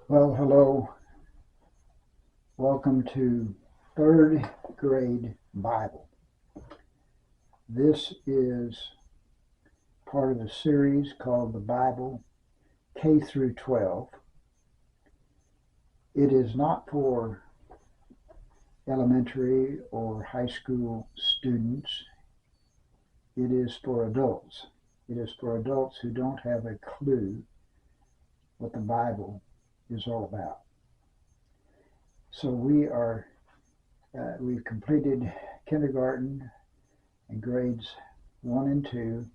Well, hello. Welcome to third grade Bible. This is part of a series called the Bible K through 12. It is not for elementary or high school students. It is for adults. It is for adults who don't have a clue what the Bible is all about. So we've completed kindergarten and grades 1 and 2.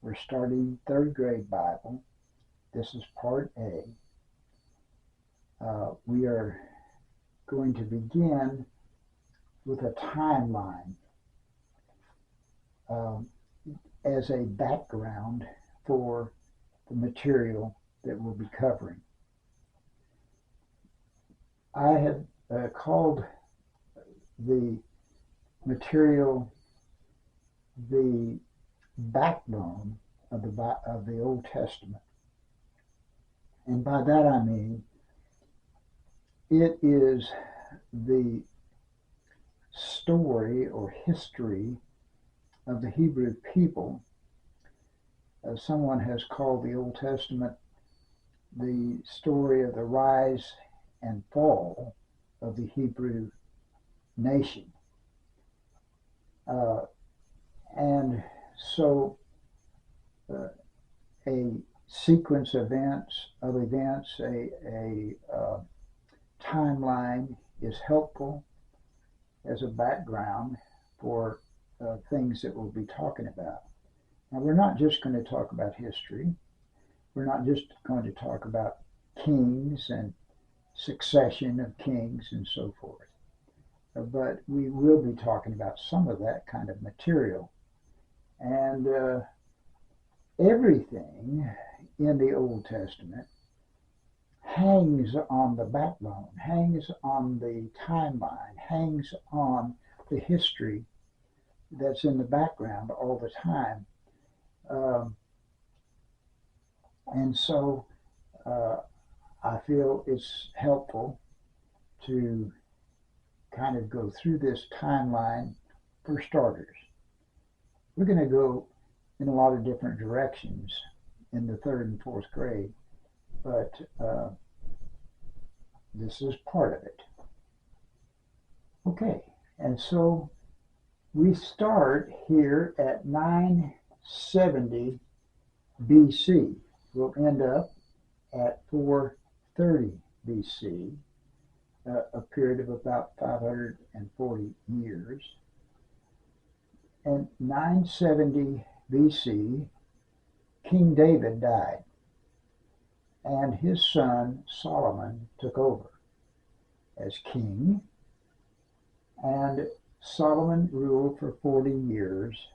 We're starting third grade Bible. This is part A. We are going to begin with a timeline um, as a background for the material that we'll be covering. I have called the material the backbone of the Old Testament, and by that I mean it is the story or history of the Hebrew people. Someone has called the Old Testament the story of the rise and fall of the Hebrew nation. Uh, and so a sequence of events, a timeline is helpful as a background for things that we'll be talking about. Now, we're not just going to talk about history. We're not just going to talk about kings and succession of kings and so forth. But we will be talking about some of that kind of material. And everything in the Old Testament hangs on the backbone, hangs on the timeline, hangs on the history that's in the background all the time. Um, and so uh, I feel it's helpful to kind of go through this timeline for starters. We're going to go in a lot of different directions in the third and fourth grade, but this is part of it. Okay, and so we start here at 970 BC. We'll end up at 430 BC, a period of about 540 years. And 970 BC, King David died, and his son Solomon took over as king. And Solomon ruled for 40 years.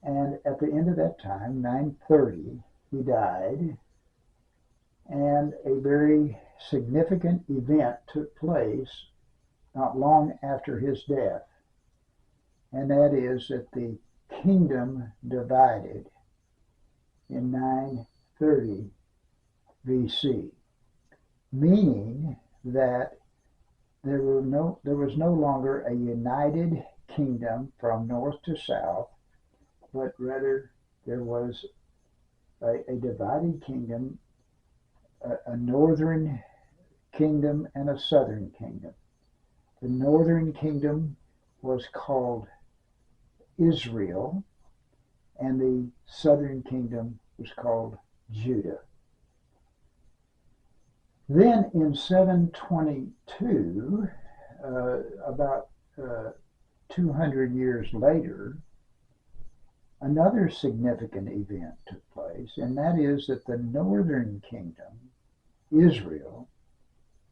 And at the end of that time, 930, he died. And a very significant event took place not long after his death. And that is that the kingdom divided in 930 BC, meaning that there was no longer a united kingdom from north to south, but rather there was a divided kingdom, a northern kingdom and a southern kingdom. The northern kingdom was called Israel, and the southern kingdom was called Judah. Then in 722, about 200 years later, another significant event took place, and that is that the northern kingdom, Israel,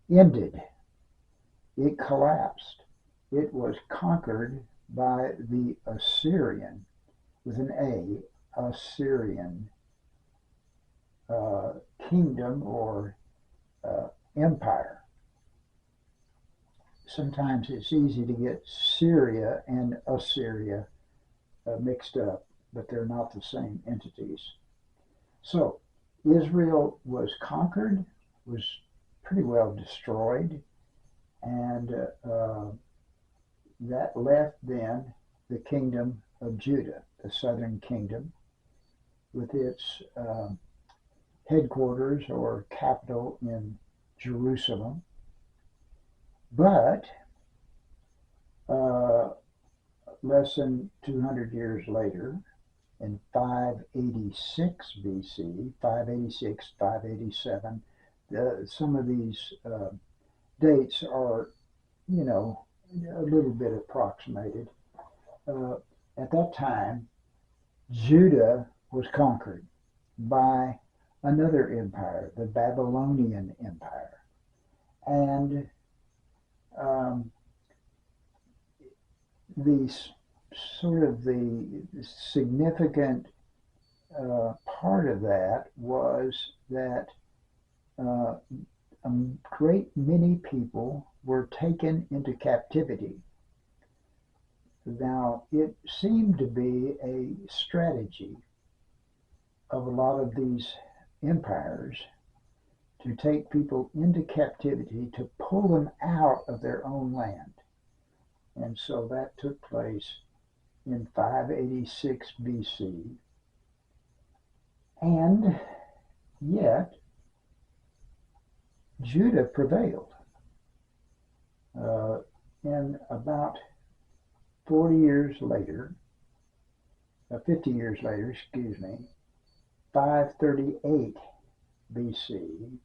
ended. It collapsed. It was conquered by the Assyrian, with an A, Assyrian kingdom or empire. Sometimes it's easy to get Syria and Assyria mixed up, but they're not the same entities. So Israel was conquered, was pretty well destroyed, and that left then the kingdom of Judah, the southern kingdom, with its headquarters or capital in Jerusalem. But uh, less than 200 years later, in 586 BC, 586, 587, some of these dates are, you know, a little bit approximated. Uh, at that time, Judah was conquered by another empire, the Babylonian Empire. And um, the sort of the significant part of that was that uh, a great many people were taken into captivity. Now, it seemed to be a strategy of a lot of these empires to take people into captivity to pull them out of their own land. And so that took place in 586 BC. And yet, Judah prevailed. And about 40 years later, 50 years later, excuse me, 538 BC,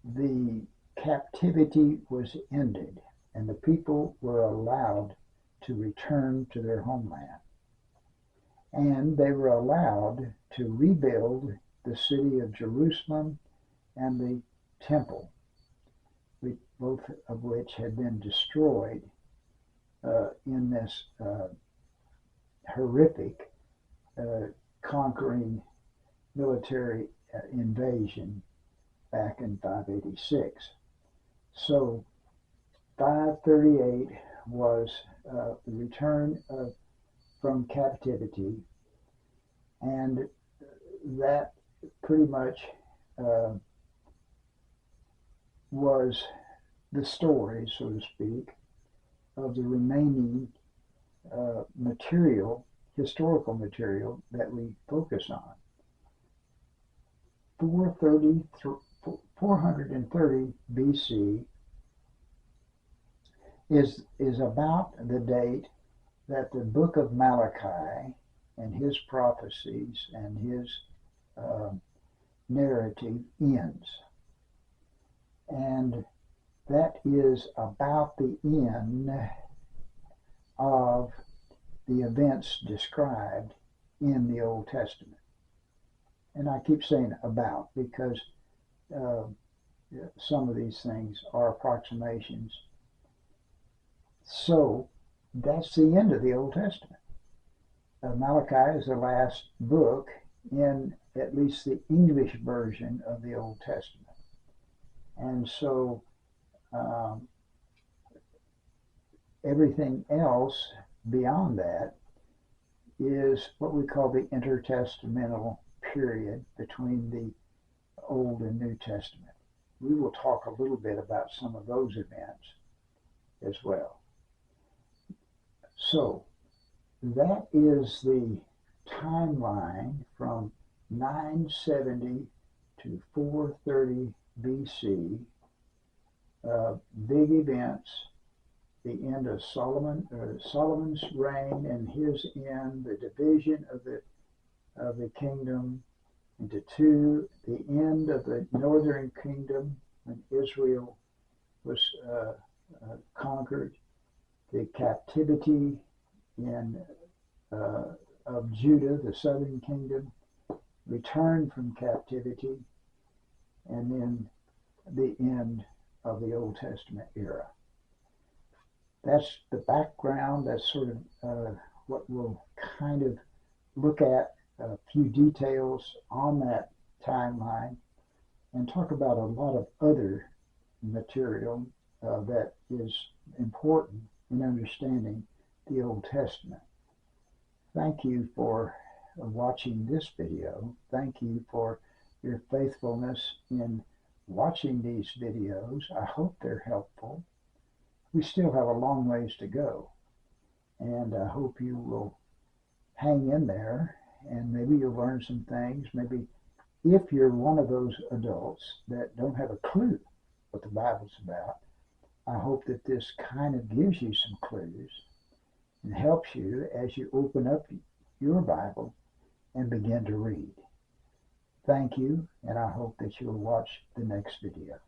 the captivity was ended and the people were allowed to return to their homeland. And they were allowed to rebuild the city of Jerusalem and the temple, both of which had been destroyed in this horrific conquering military invasion back in 586. So 538 was the return from captivity, and that pretty much was the story, so to speak, of the remaining historical material that we focus on. 430 BC is about the date that the book of Malachi and his prophecies and his narrative ends. And that is about the end of the events described in the Old Testament. And I keep saying about because some of these things are approximations. So that's the end of the Old Testament. Malachi is the last book in at least the English version of the Old Testament. And so everything else beyond that is what we call the intertestamental period between the Old and New Testament. We will talk a little bit about some of those events as well. So that is the timeline from 970 to 430 BC, big events, the end of Solomon's reign and his end, the division of the kingdom into two, the end of the northern kingdom when Israel was conquered, the captivity of Judah, the southern kingdom, return from captivity, and then the end of the Old Testament era. That's the background. That's sort of what we'll kind of look at, a few details on that timeline, and talk about a lot of other material that is important in understanding the Old Testament. Thank you for watching this video. Thank you for your faithfulness in watching these videos. I hope they're helpful. We still have a long ways to go, and I hope you will hang in there, and maybe you'll learn some things. Maybe if you're one of those adults that don't have a clue what the Bible's about, I hope that this kind of gives you some clues and helps you as you open up your Bible and begin to read. Thank you, and I hope that you'll watch the next video.